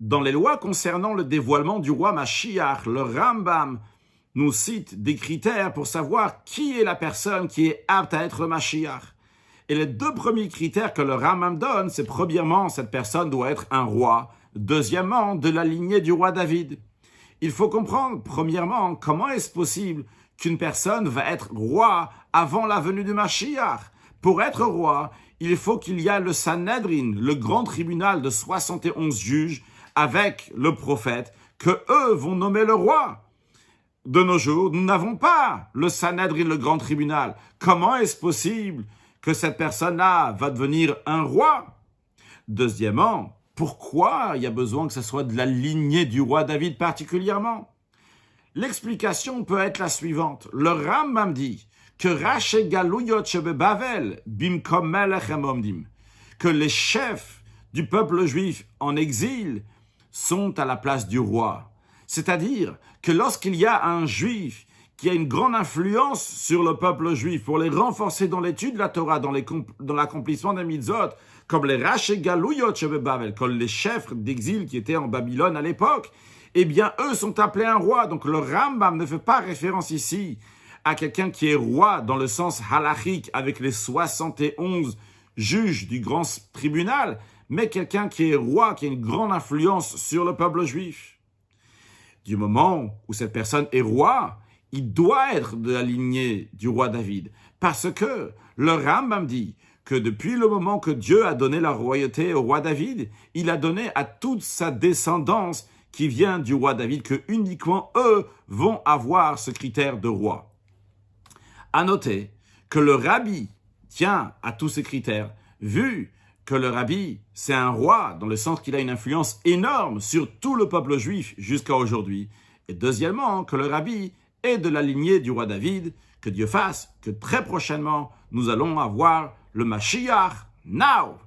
Dans les lois concernant le dévoilement du roi Mashiach, le Rambam nous cite des critères pour savoir qui est la personne qui est apte à être le Mashiach. Et les deux premiers critères que le Rambam donne, c'est premièrement, cette personne doit être un roi, deuxièmement, de la lignée du roi David. Il faut comprendre, premièrement, comment est-ce possible qu'une personne va être roi avant la venue du Mashiach. Pour être roi, il faut qu'il y ait le Sanhedrin, le grand tribunal de 71 juges, avec le prophète, que eux vont nommer le roi. De nos jours, nous n'avons pas le Sanhedrin, le grand tribunal. Comment est-ce possible que cette personne-là va devenir un roi? Deuxièmement, pourquoi il y a besoin que ce soit de la lignée du roi David particulièrement? L'explication peut être la suivante. Le Rambam dit que Raché Galouyot Shebe Bavel Bimkom Melech Omdim, que les chefs du peuple juif en exil sont à la place du roi. C'est-à-dire que lorsqu'il y a un juif qui a une grande influence sur le peuple juif pour les renforcer dans l'étude de la Torah, dans l'accomplissement des mitzvot, comme les Raché Galouyot Shebe Bavel, comme les chefs d'exil qui étaient en Babylone à l'époque, eh bien, eux sont appelés un roi. Donc, le Rambam ne fait pas référence ici à quelqu'un qui est roi dans le sens halachique avec les 71 juges du grand tribunal, mais quelqu'un qui est roi, qui a une grande influence sur le peuple juif. Du moment où cette personne est roi, il doit être de la lignée du roi David. Parce que le Rambam dit que depuis le moment que Dieu a donné la royauté au roi David, il a donné à toute sa descendance qui vient du roi David, que uniquement eux vont avoir ce critère de roi. À noter que le rabbi tient à tous ces critères, vu que le rabbi, c'est un roi, dans le sens qu'il a une influence énorme sur tout le peuple juif jusqu'à aujourd'hui. Et deuxièmement, que le rabbi est de la lignée du roi David, que Dieu fasse que très prochainement, nous allons avoir le Mashiach now.